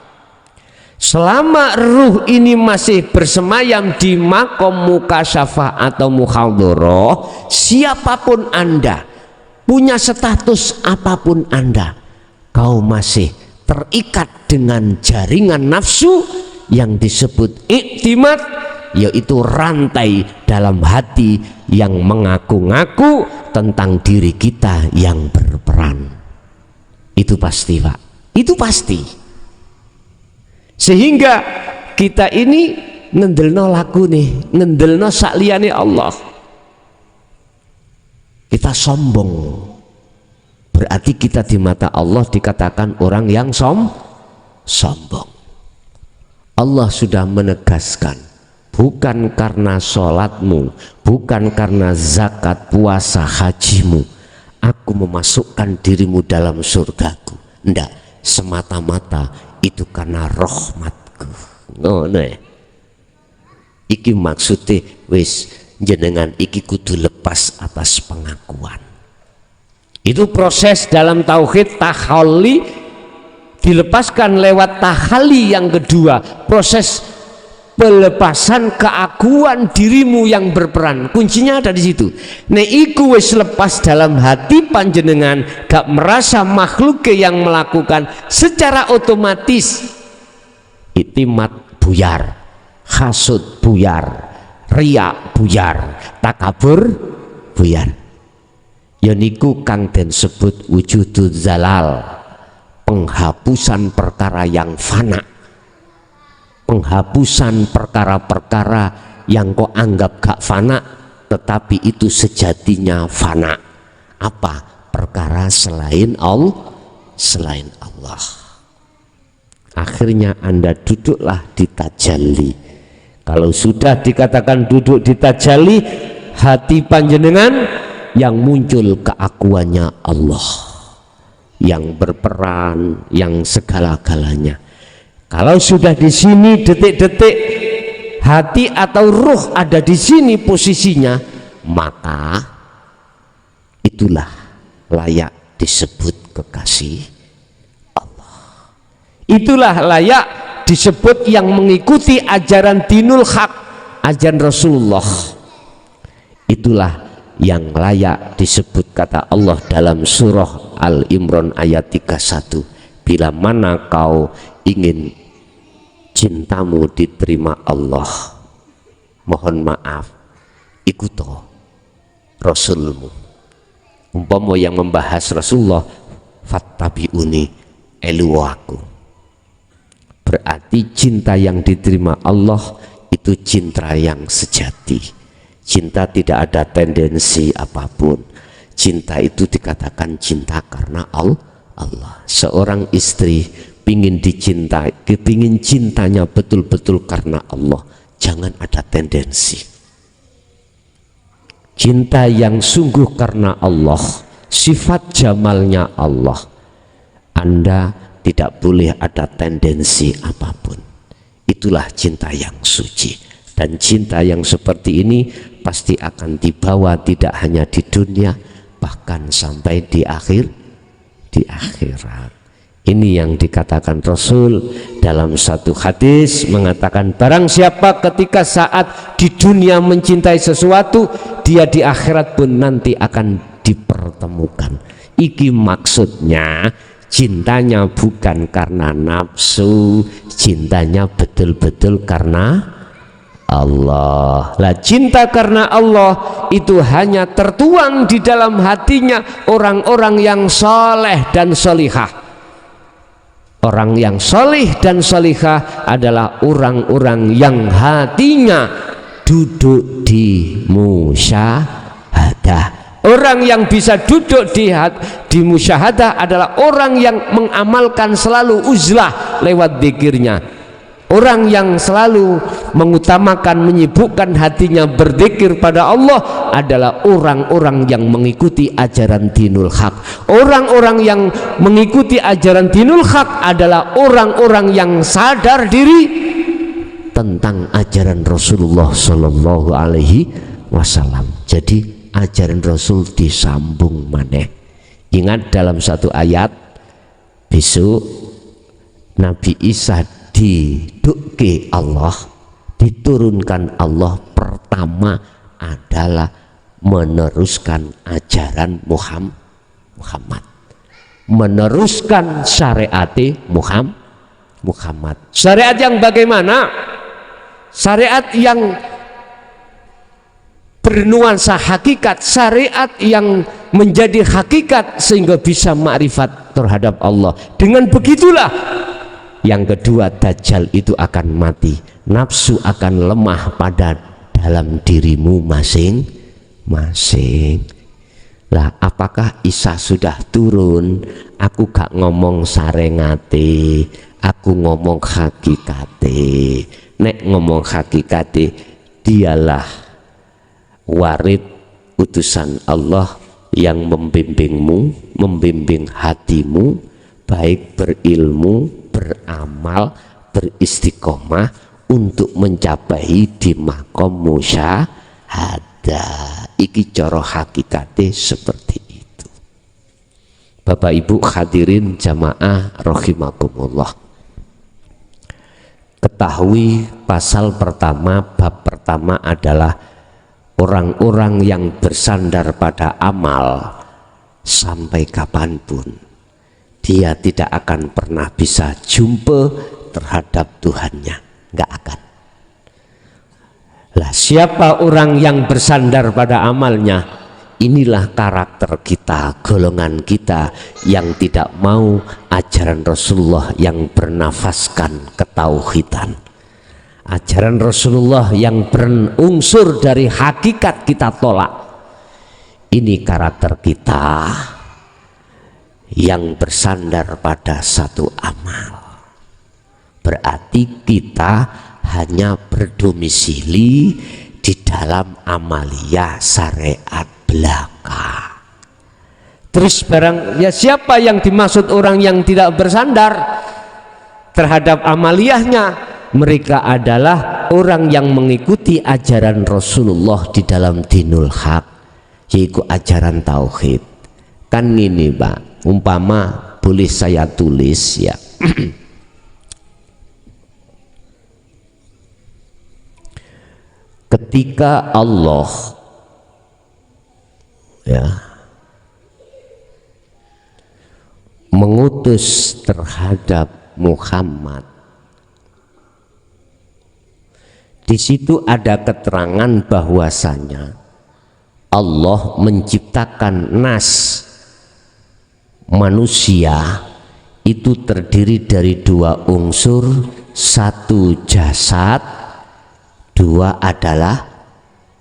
Selama ruh ini masih bersemayam di maqam mukasyafah atau muhadharah, siapapun Anda, punya status apapun Anda, kau masih terikat dengan jaringan nafsu yang disebut iktimat, yaitu rantai dalam hati yang mengaku-ngaku tentang diri kita yang berperan. Itu pasti Pak, itu pasti. Sehingga kita ini ngendelno lagu nih, ngendelno sakliyane Allah, kita sombong, berarti kita di mata Allah dikatakan orang yang sombong. Allah sudah menegaskan, bukan karena sholatmu, bukan karena zakat, puasa, hajimu, aku memasukkan dirimu dalam surgaku. Ndak, semata-mata itu karena rahmatku. Iki maksudnya wis jenengan iki kudu lepas atas pengakuan. Itu proses dalam tauhid takhalli, dilepaskan lewat tahalli yang kedua, proses pelepasan keakuan dirimu yang berperan. Kuncinya ada di situ. Nek iku wis lepas dalam hati panjenengan, gak merasa makhluk yang melakukan, secara otomatis itimat buyar, hasud buyar, riak buyar, takabur buyar. Yoniku kang den sebut wujudul zalal, penghapusan perkara yang fana, penghapusan perkara-perkara yang kau anggap gak fana tetapi itu sejatinya fana. Apa? Perkara selain Allah, selain Allah. Akhirnya Anda duduklah di tajalli. Kalau sudah dikatakan duduk di tajalli, hati panjenengan yang muncul keakuannya Allah yang berperan, yang segala-galanya. Kalau sudah di sini detik-detik hati atau ruh ada di sini posisinya, maka itulah layak disebut kekasih Allah. Itulah layak disebut yang mengikuti ajaran dinul haq, ajaran Rasulullah. Itulah yang layak disebut kata Allah dalam surah Al-Imran ayat 31, bila mana kau ingin cintamu diterima Allah, mohon maaf ikuto Rasulmu. Umpama yang membahas Rasulullah, fattabi'uni, elu aku. Berarti cinta yang diterima Allah itu cinta yang sejati. Cinta tidak ada tendensi apapun. Cinta itu dikatakan cinta karena Allah. Seorang istri pingin dicintai, pingin cintanya betul-betul karena Allah, jangan ada tendensi. Cinta yang sungguh karena Allah, sifat jamalnya Allah, Anda tidak boleh ada tendensi apapun. Itulah cinta yang suci. Dan cinta yang seperti ini pasti akan dibawa tidak hanya di dunia, bahkan sampai di akhirat. Ini yang dikatakan Rasul dalam satu hadis, mengatakan barang siapa ketika saat di dunia mencintai sesuatu, dia di akhirat pun nanti akan dipertemukan. Iki maksudnya cintanya bukan karena nafsu, cintanya betul-betul karena Allah. Lah cinta karena Allah itu hanya tertuang di dalam hatinya orang-orang yang soleh dan solihah. Orang yang solih dan solihah adalah orang-orang yang hatinya duduk di musyahadah. Orang yang bisa duduk di musyahadah adalah orang yang mengamalkan selalu uzlah lewat zikirnya. Orang yang selalu mengutamakan, menyibukkan hatinya berzikir pada Allah adalah orang-orang yang mengikuti ajaran dinul haq. Orang-orang yang mengikuti ajaran dinul haq adalah orang-orang yang sadar diri tentang ajaran Rasulullah Shallallahu Alaihi Wasallam. Jadi ajaran Rasul disambung maneh. Ingat dalam satu ayat, besok Nabi Isa didukke Allah, diturunkan Allah, pertama adalah meneruskan ajaran Muhammad, meneruskan syariat Muhammad. Syariat yang bagaimana? Syariat yang bernuansa hakikat, syariat yang menjadi hakikat sehingga bisa ma'rifat terhadap Allah. Dengan begitulah yang kedua, Dajjal itu akan mati, nafsu akan lemah pada dalam dirimu masing-masing. Lah apakah Isa sudah turun? Aku gak ngomong sarengate, aku ngomong hakikate. Nek ngomong hakikate, dialah warid utusan Allah yang membimbingmu, membimbing hatimu, baik berilmu, beramal, beristiqomah untuk mencapai di makom musyahadah. Iki cara hakikate seperti itu. Bapak Ibu hadirin jamaah rahimakumullah, ketahui pasal pertama, bab pertama adalah orang-orang yang bersandar pada amal sampai kapanpun dia tidak akan pernah bisa jumpa terhadap Tuhannya, nggak akan. Lah siapa orang yang bersandar pada amalnya? Inilah karakter kita, golongan kita yang tidak mau ajaran Rasulullah yang bernafaskan ketauhidan. Ajaran Rasulullah yang berunsur dari hakikat kita tolak. Ini karakter kita yang bersandar pada satu amal. Berarti kita hanya berdomisili di dalam amalia syariat belaka. Terus barang ya siapa yang dimaksud orang yang tidak bersandar terhadap amaliyahnya? Mereka adalah orang yang mengikuti ajaran Rasulullah di dalam dinul haq, yaitu ajaran tauhid. Kan ini Pak, umpama boleh saya tulis ya. Ketika Allah ya mengutus terhadap Muhammad, di situ ada keterangan bahwasanya Allah menciptakan nas manusia itu terdiri dari dua unsur, satu jasad, dua adalah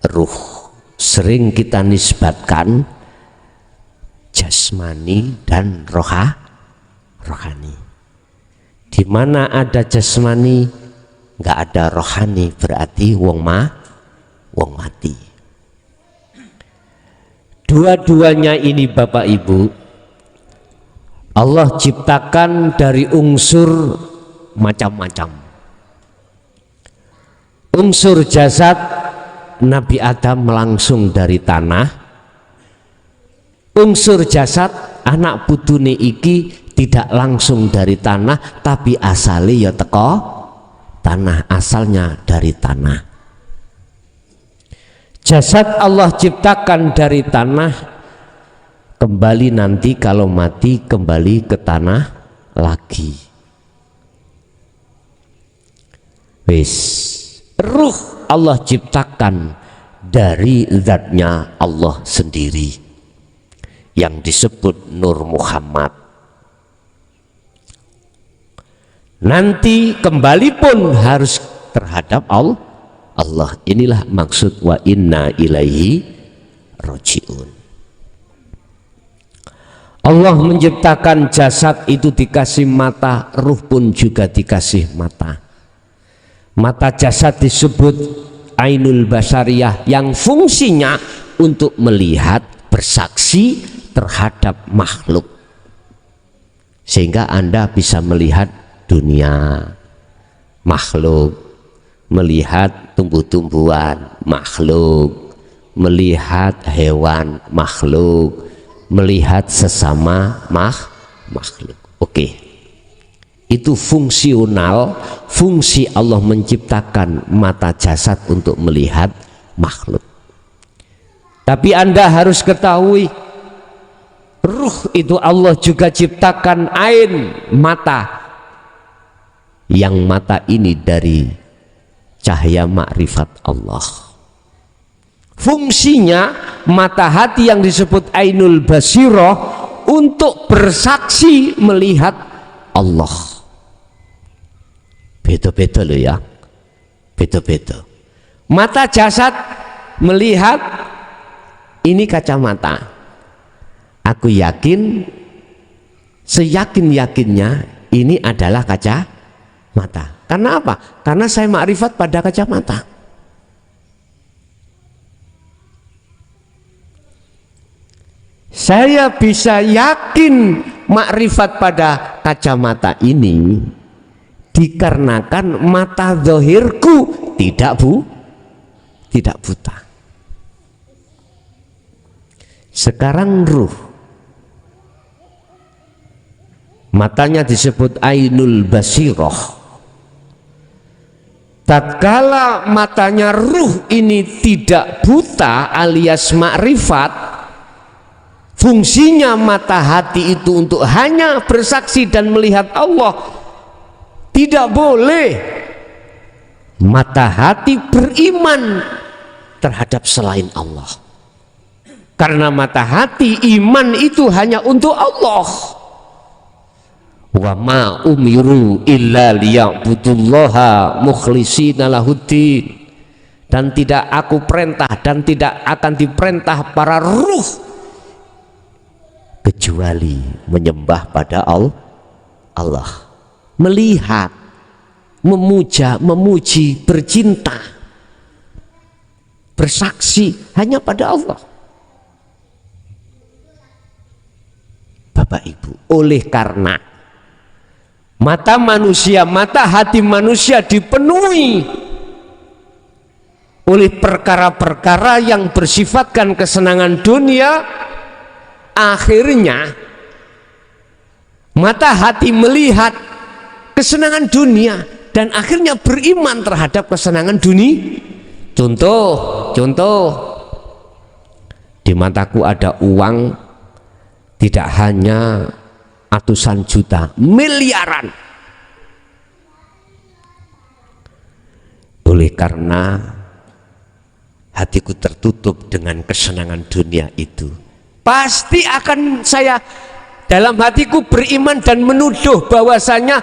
ruh. Sering kita nisbatkan jasmani dan rohani. Di mana ada jasmani nggak ada rohani, berarti wong mati. Dua-duanya ini Bapak Ibu Allah ciptakan dari unsur macam-macam. Unsur jasad Nabi Adam langsung dari tanah. Unsur jasad anak putune iki tidak langsung dari tanah, tapi asalnya ya teko tanah, asalnya dari tanah. Jasad Allah ciptakan dari tanah, kembali nanti kalau mati kembali ke tanah lagi. Wis, ruh Allah ciptakan dari zatnya Allah sendiri yang disebut Nur Muhammad. Nanti kembali pun harus terhadap Allah. Inilah maksud wa inna ilaihi rojiun. Allah menciptakan jasad itu dikasih mata, ruh pun juga dikasih mata. Mata jasad disebut ainul basariyah yang fungsinya untuk melihat, bersaksi terhadap makhluk, sehingga Anda bisa melihat dunia, makhluk, melihat tumbuh-tumbuhan, makhluk, melihat hewan, makhluk, melihat sesama makhluk. Oke, itu fungsional. Fungsi Allah menciptakan mata jasad untuk melihat makhluk. Tapi Anda harus ketahui, ruh itu Allah juga ciptakan ain, mata, yang mata ini dari cahaya makrifat Allah. Fungsinya mata hati yang disebut ainul basirah untuk bersaksi melihat Allah. Beda-beda loh ya, beda-beda. Mata jasad melihat, ini kacamata. Aku yakin, seyakin-yakinnya ini adalah kacamata. Karena apa? Karena saya makrifat pada kacamata. Saya bisa yakin makrifat pada kacamata ini dikarenakan mata zahirku tidak buta. Sekarang ruh, matanya disebut ainul basirah. Tatkala matanya ruh ini tidak buta alias makrifat, fungsinya mata hati itu untuk hanya bersaksi dan melihat Allah. Tidak boleh mata hati beriman terhadap selain Allah, karena mata hati iman itu hanya untuk Allah. Wa ma umiru illa liya'budullaha mukhlishina lahuddin. Dan tidak aku perintah dan tidak akan diperintah para ruh kecuali menyembah pada Allah, melihat, memuja, memuji, bercinta, bersaksi hanya pada Allah. Bapak Ibu, oleh karena mata manusia, mata hati manusia dipenuhi oleh perkara-perkara yang bersifatkan kesenangan dunia, akhirnya mata hati melihat kesenangan dunia dan akhirnya beriman terhadap kesenangan dunia. Contoh, di mataku ada uang, tidak hanya ratusan juta, miliaran. Oleh karena hatiku tertutup dengan kesenangan dunia itu, pasti akan saya dalam hatiku beriman dan menuduh bahwasanya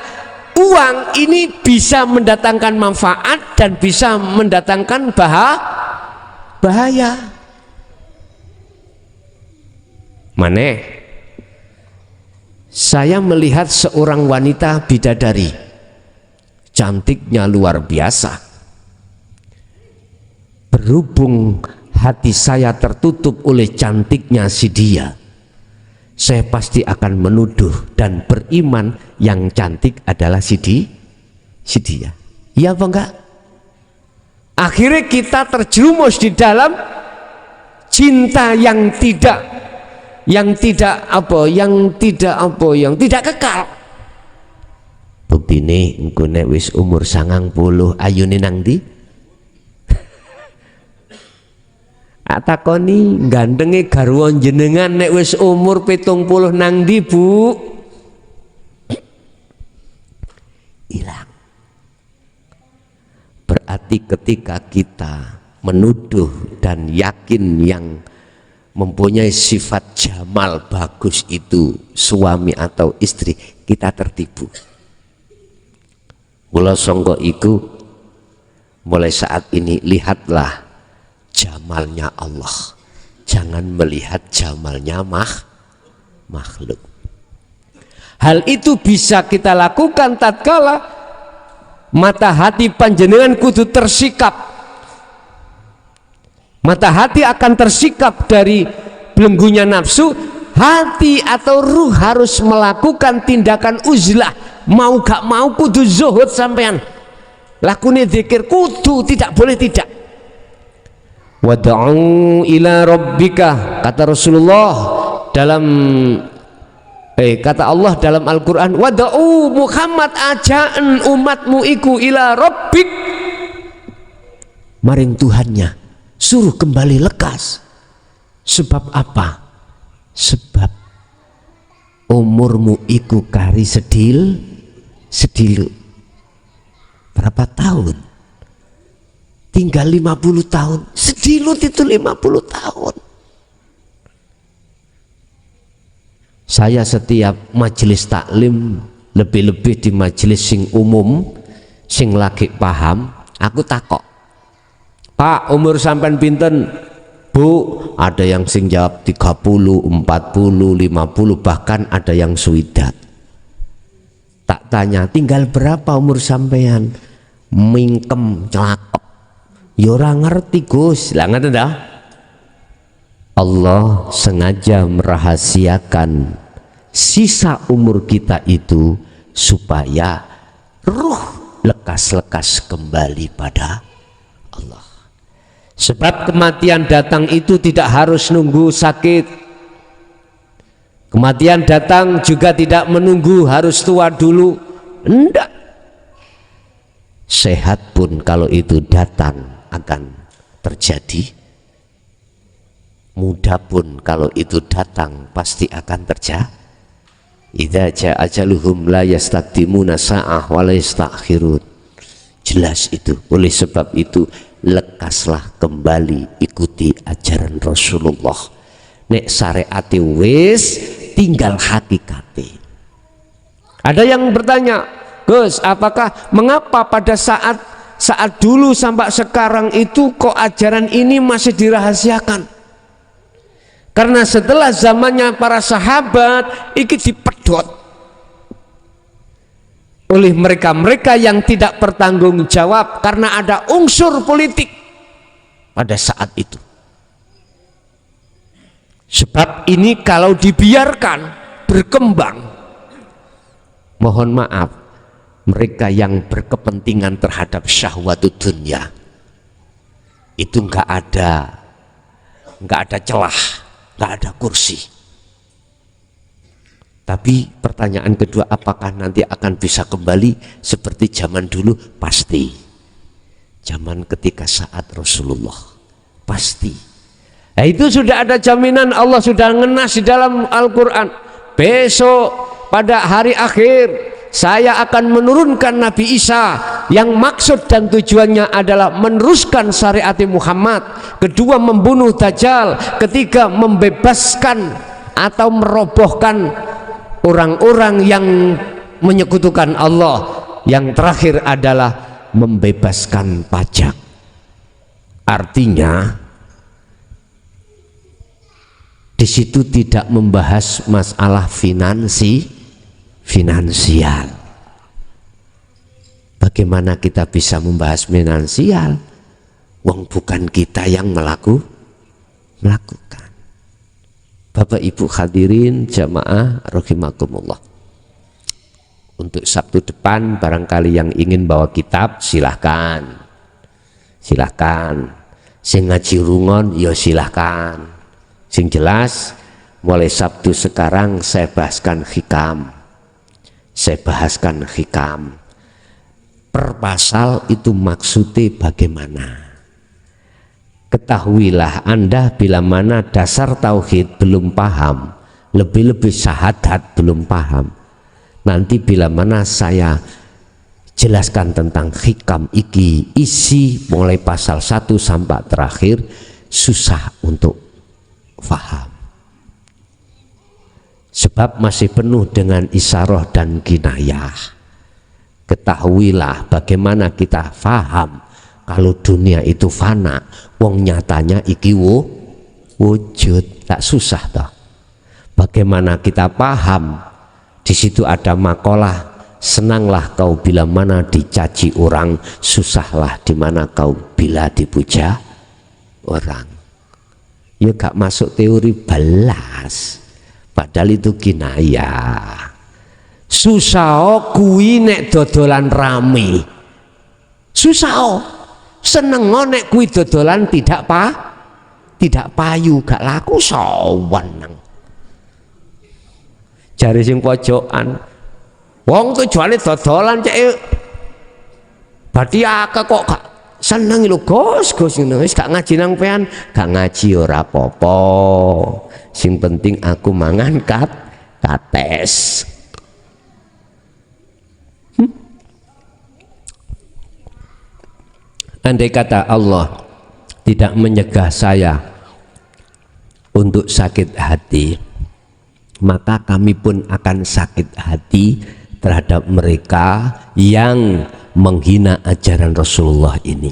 uang ini bisa mendatangkan manfaat dan bisa mendatangkan bahaya. Maneh, saya melihat seorang wanita bidadari, cantiknya luar biasa. Berhubung hati saya tertutup oleh cantiknya si dia, saya pasti akan menuduh dan beriman yang cantik adalah si dia. Iya apa enggak? Akhirnya kita terjerumus di dalam cinta yang tidak kekal. Buktine engko nek wis umur 90 ayune nang ndi? Takoni gandenge garwa jenengan nek wis umur 70 nang ndi, Bu? Hilang. Berarti ketika kita menuduh dan yakin yang mempunyai sifat jamal bagus itu suami atau istri, kita tertipu. Mula sangka iku mulai saat ini lihatlah jamalnya Allah, jangan melihat jamalnya makhluk. Hal itu bisa kita lakukan tatkala mata hati panjenengan kudu tersikap. Mata hati akan tersikap dari belenggunya nafsu. Hati atau ruh harus melakukan tindakan uzlah, mau gak mau kudu zuhud sampean. Lakune zikir kudu, tidak boleh tidak. Wad'u ila rabbika, kata Rasulullah dalam kata Allah dalam Al-Qur'an, wad'u Muhammad ajaan umatmu iku ila rabbik, maring Tuhannya, suruh kembali lekas. Sebab apa? Sebab umurmu iku kari sedilu. Berapa tahun? Tinggal 50 tahun. Sedilut itu 50 tahun. Saya setiap majelis taklim, lebih-lebih di majelis sing umum, sing lagi paham, aku takok, Pak, umur sampean pinten? Bu, ada yang sing jawab 30, 40, 50, bahkan ada yang swidak. Tak tanya, tinggal berapa umur sampean? Mingkem celakep. Ya ora ngerti, Gus. Lah ngoten dah. Allah sengaja merahasiakan sisa umur kita itu supaya ruh lekas-lekas kembali pada Allah. Sebab kematian datang itu tidak harus nunggu sakit. Kematian datang juga tidak menunggu harus tua dulu. Enggak. Sehat pun kalau itu datang akan terjadi. Muda pun kalau itu datang pasti akan terjadi. Idza jaa ajaluhum la yastaqdimuna sa'ah wa la yastakhirun. Jelas itu. Oleh sebab itu lekaslah kembali ikuti ajaran Rasulullah. Nek syariate wis tinggal hakikate. Ada yang bertanya, Gus, apakah mengapa pada saat dulu sampai sekarang itu kok ajaran ini masih dirahasiakan? Karena setelah zamannya para sahabat iki dipedot oleh mereka-mereka yang tidak bertanggung jawab karena ada unsur politik pada saat itu. Sebab ini kalau dibiarkan berkembang, mohon maaf, mereka yang berkepentingan terhadap syahwatut dunia itu nggak ada celah, nggak ada kursi. Tapi pertanyaan kedua, apakah nanti akan bisa kembali seperti zaman dulu? Pasti. Zaman ketika saat Rasulullah, pasti. Nah, itu sudah ada jaminan, Allah sudah ngenas di dalam Al-Quran. Besok pada hari akhir saya akan menurunkan Nabi Isa yang maksud dan tujuannya adalah meneruskan syariat Muhammad, kedua membunuh Dajjal, ketiga membebaskan atau merobohkan orang-orang yang menyekutukan Allah, yang terakhir adalah membebaskan pajak. Artinya di situ tidak membahas masalah finansial. Bagaimana kita bisa membahas finansial? Wong bukan kita yang melakukan. Bapak Ibu hadirin jamaah rahimakumullah. Untuk Sabtu depan barangkali yang ingin bawa kitab silahkan. Sing ngaji rungon ya silahkan. Sing jelas mulai Sabtu sekarang saya bahaskan hikam. Per pasal itu maksudnya bagaimana. Ketahuilah Anda bila mana dasar tauhid belum paham, lebih-lebih syahadat belum paham, nanti bila mana saya jelaskan tentang hikam iki, isi mulai pasal 1 sampai terakhir susah untuk faham, sebab masih penuh dengan isyarah dan kinayah. Ketahuilah bagaimana kita faham kalau dunia itu fana, wong nyatanya iki wujud, tak susah toh. Bagaimana kita paham, di situ ada makalah, senanglah kau bila mana dicaci orang, susahlah di mana kau bila dipuja orang. Ya gak masuk teori belas, padahal itu kinayah. Susah kuwi nek dodolan rame, susah seneng nek kuwi dodolan tidak payu, gak laku sawan nang. Jare sing pojokan, wong tujuane dodolan cek badhe akeh kok gak seneng lho Gus ngono, wis gak ngaji nang pean, gak ngaji ora apa-apa. Sing penting aku mangan kates. Andai kata Allah tidak menyegah saya untuk sakit hati, maka kami pun akan sakit hati terhadap mereka yang menghina ajaran Rasulullah ini.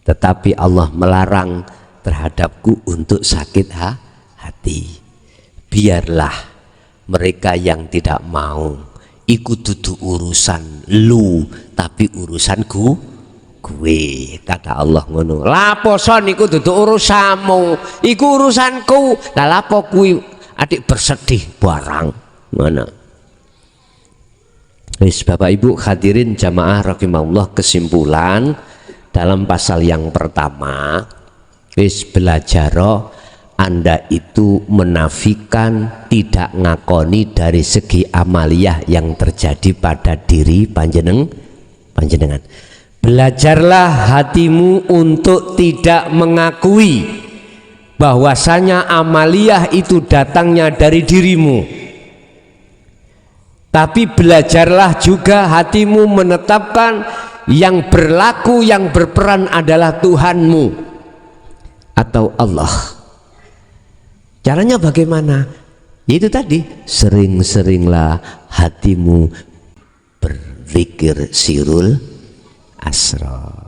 Tetapi Allah melarang terhadapku untuk sakit hati. Biarlah mereka yang tidak mau, ikut dudu urusan lu, tapi urusanku gue, kata Allah ngono. Lapo son iku dudu urusanmu, iku urusanku. Lah lapo kuwi adik bersedih barang mana. Wis Bapak Ibu hadirin jamaah rahimakumullah, kesimpulan dalam pasal yang pertama wis belajar Anda itu menafikan, tidak ngakoni dari segi amaliyah yang terjadi pada diri panjenengan. Belajarlah hatimu untuk tidak mengakui bahwasanya amaliyah itu datangnya dari dirimu. Tapi belajarlah juga hatimu menetapkan yang berlaku, yang berperan adalah Tuhanmu atau Allah. Caranya bagaimana? Itu tadi, sering-seringlah hatimu berzikir sirul asrar.